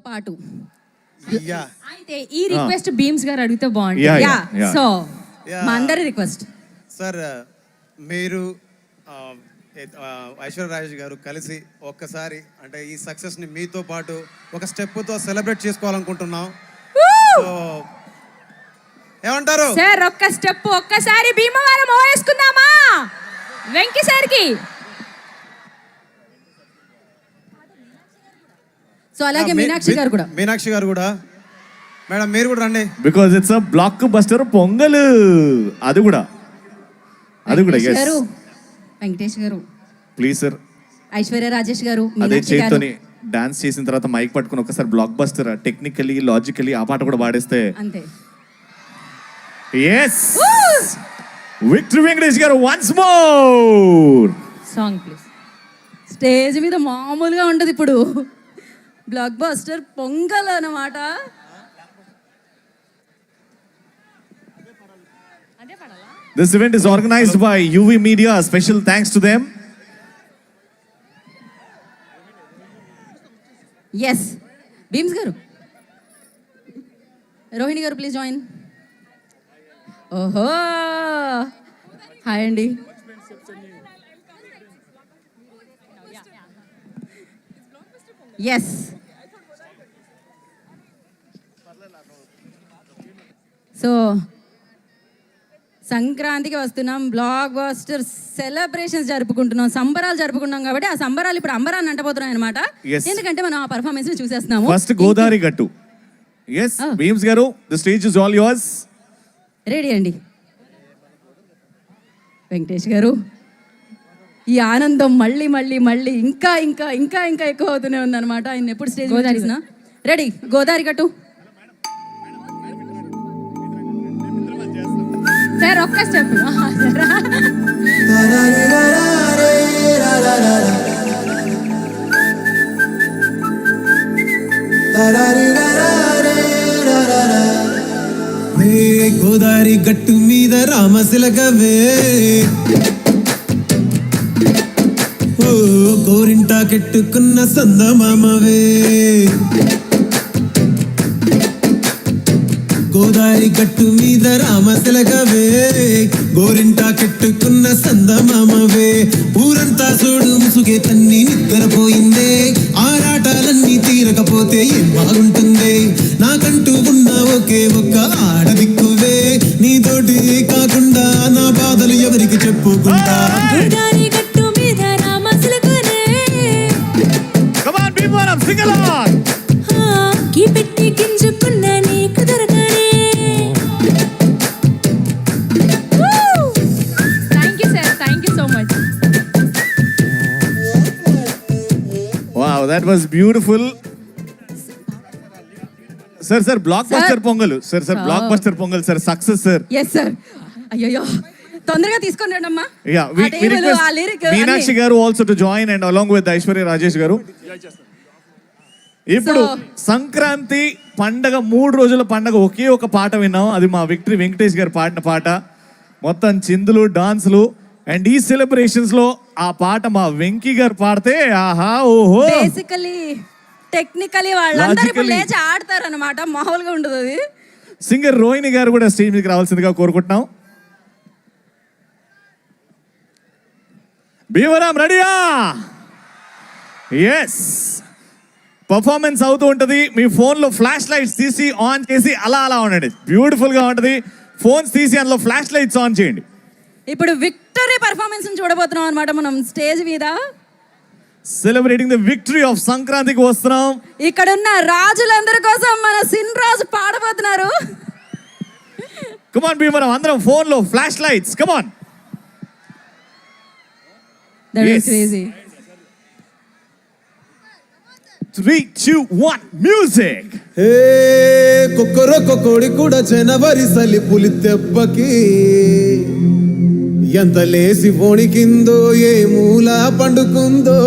పాటు అయితే ఈ రిక్వెస్ట్ బీమ్స్ గారు అడిగితే బాగుంటుంది. సో మా అందరి రిక్వెస్ట్ సార్, మీరు ఐశ్వర్య రాజేష్ గారు కలిసి ఒక్కసారి అంటే ఈ సక్సెస్ ని మీతో పాటు ఒక స్టెప్ తో సెలబ్రేట్ చేసుకోవాలనుకుంటున్నాం. సో ఏమంటారు సార్? ఒక్క స్టెప్ ఒక్కసారి భీమవరం వేసుకుందామా వెంకీ సార్కి? సో అలాగే మీనాక్షి గారు కూడా మేడం మీరు కూడా రండి. Because it's a block buster pongal. అది కూడా వెంకటేష్ గారు ప్లీజ్ సార్. ఐశ్వర్య రాజేష్ గారు అదే చేత్తోని డాన్స్ చేసిన తర్వాత మైక్ పట్టుకుని ఒకసారి బ్లాక్ బస్టర్ టెక్నికలీ లాజికలీ ఆ పాట కూడా పాడేస్తే అంతే. yes విక్టరీ వెంకటేష్ గారు once more song please. Stage మీద మామూలుగా ఉండదు ఇప్పుడు, బ్లాక్ బస్టర్ పొంగల్ అన్నమాట. This event is organized by UV Media. Special thanks to them. Yes. Beams garu. Rohini garu, please join. Oho. Hi Andy. Yes. So సంక్రాంతికి వస్తున్నాం, block buster celebrations జరుపుకుంటున్నాం, సంబరాలు జరుపుకుంటున్నాం కాబట్టి ఆ సంబరాలు ఇప్పుడు అంబరాన్ని అంటబోతున్నాయి అనమాట. ఎందుకంటే మనం ఆ పర్ఫార్మెన్స్ చూసేస్తున్నాము. ఫస్ట్ గోదావరి గట్టు. yes beams garu, the stage is all yours. Ready అండి వెంకటేష్ గారు. ఈ ఆనందం మళ్ళీ మళ్ళీ మళ్ళీ ఇంకా ఇంకా ఇంకా ఇంకా ఎక్కువ అవుతూనే ఉందన్నమాట. ఆయన ఎప్పుడు స్టేజ్ చూసినా రెడీ. గోదావరి గట్టు సార్ ఒక్క స్టెప్. గోదావరి గట్టు మీద రామశిలకవే, ఓ గోరింటా కెట్టుకున్న సందమామవే. గోదావరి గట్టు మీద రామశిలకవే, గోరింటా కెట్టుకున్న సందమామవే. ఊరంతా చూడు ముసుగే తన్ని నిద్రపోయిందే, ఆరాటాలన్నీ తీరకపోతే ఏం బాగుంటుంది. నాకంటూ ఉన్న ఒకే ఒక్క ఆడదిక్కువే, నీతోటి కాకుండా నా బాధలు ఎవరికి చెప్పుకుంటా. పెట్టి గింజుకున్న నీకు దొరకనే. Thank you sir, thank you so much. wow that was beautiful. sir block buster pongal sir block buster pongal sir success sir. yes sir. అయ్యో తొందరగా తీసుకొని రండి అమ్మా. yeah we request మీనాక్షి గారు also to join and along with Aishwarya Rajesh గారు. ఇప్పుడు సంక్రాంతి పండగ 3 రోజుల పండగ ఒకే ఒక పాట విన్నాం. అది మా విక్టరీ వెంకటేష్ గారు పాడిన పాట. మొత్తం చిందులు డాన్సులు అండ్ ఈ సెలబ్రేషన్స్ లో ఆ పాట మా వెంకీ గారు పాడితే ఆహా ఓహో. బేసికలీ టెక్నికలీ వాళ్ళందరూ ఇప్పుడు లేచి ఆడతారు అన్నమాట, మామూలుగా ఉండదు అది. సింగర్ రోహిణి గారు కూడా స్టేజ్ మీదకి రావాల్సిందిగా కోరుకుంటున్నాం. భీమవరం రెడీయా? ఎస్, పర్ఫార్మెన్స్ అవుతూ ఉంటుంది. మీ ఫోన్లో ఫ్లాష్ లైట్స్ తీసి ఆన్ చేసి అలా అలా ఉండండి, బ్యూటిఫుల్గా ఉంటుంది. ఫోన్స్ తీసి అందులో ఫ్లాష్ లైట్స్ ఆన్ చేయండి. ఇప్పుడు విక్టరీ పర్ఫార్మెన్స్ చూడబోతున్నాం అనమాట మనం స్టేజ్ మీద. సెలబ్రేటింగ్ ది విక్టరీ ఆఫ్ సంక్రాంతికి వస్తున్నాం. ఇక్కడ ఉన్న రాజులందరి కోసం మన సిన్ రాజు పాడబోతున్నారు. కమాన్ భీమవరం, అందరం ఫోన్లో flash lights, come on. That is crazy. 3, 2, 1 music. Hey కొక్కరొక్క కోడి కూడా జనవరి సలి పులి దెబ్బకి ఎంత లేసి వణికిందో, ఏ మూల పండుకుందో.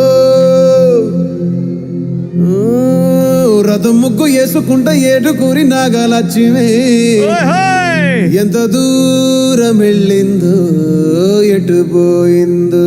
రథం ముగ్గు వేసుకుంట ఏడుకూరి నాగలక్ష్మి ఎంత దూరం వెళ్ళిందో, ఎటు పోయిందో.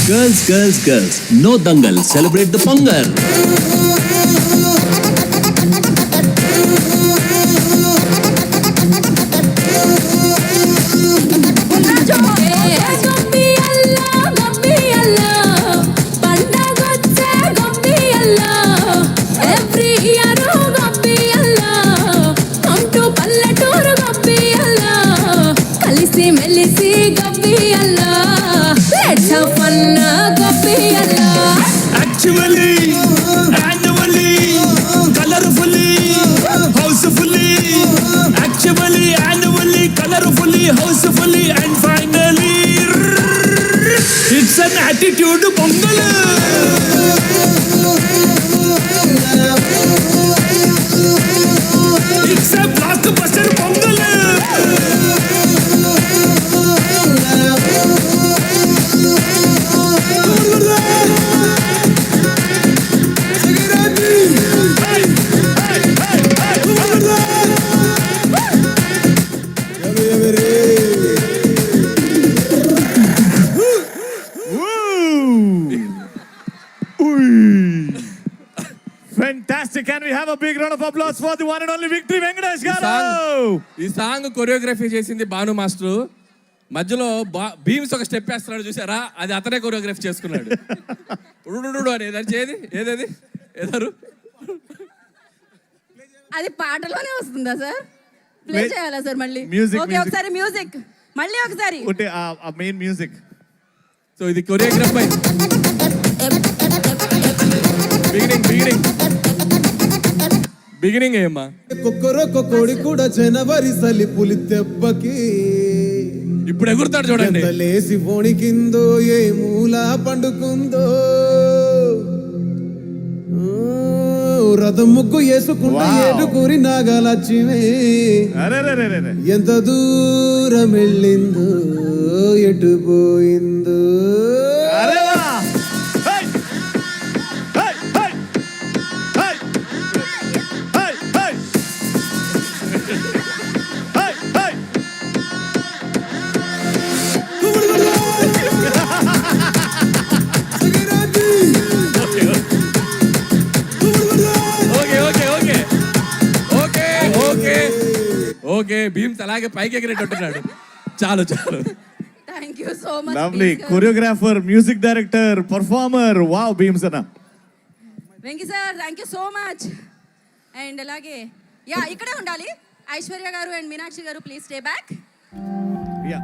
Girls, girls, girls, no dangal, celebrate the Pongal. మెలిసి గబ్బి అల్లా లెట్స్ హావ్ ఫన్ గబ్బి అల్లా Actually, annually, colorfully, housefully. Actually, annually, colorfully, housefully, and finally, it's an attitude Pongal. It's a blockbuster Pongal. Fantastic. Can we have a big round of applause for the one and only Victory Venkatesh garu? ఈ song choreography చేసింది Bhanu master. మధ్యలో భీమ్స్ ఒక step వేస్తున్నాడు చూసారా, అది అతనే choreography చేసుకున్నాడు. ఉడు అని ఏదని చేది ఏదది ఏదారు అది పాటలోనే వస్తుందా సార్? ప్లే Play- చేయాలా సార్ మళ్ళీ? Music, okay, music. ఒకసారి మ్యూజిక్ మళ్ళీ ఒకసారి. Okay, a main music. So ఇది కొరియోగ్రఫీ బిగినింగ్ ఏమ్మా? కుక్కరొక్క కోడి కూడా జనవరి సలి పులి దెబ్బకి ఇప్పుడు ఎగురుతాడు చూడండి. ఎంత లేసి వణికిందో ఏ మూల పండుకుందో రథం ముగ్గు వేసుకుంటే Wow. ఏడుగురి నాగలక్ష్మి అరెరెరెరెరె. ఎంత దూరం వెళ్ళిందో ఎటు పోయిందో అరే వా. Hey! Hey! Hey! Hey! Hey! Hey! Hey! Hey! Okay okay okay okay okay okay Bheems అలాగే పైకి ఎగిరేటట్టున్నాడు. చాలు చాలు. Thank you so much. Lovely. Choreographer, music director, performer. Wow, Beams Anna. Venky sir thank you so much. And అలాగే yeah ఇక్కడే ఉండాలి ఐశ్వర్య గారు and Meenakshi గారు, please stay back. Yeah.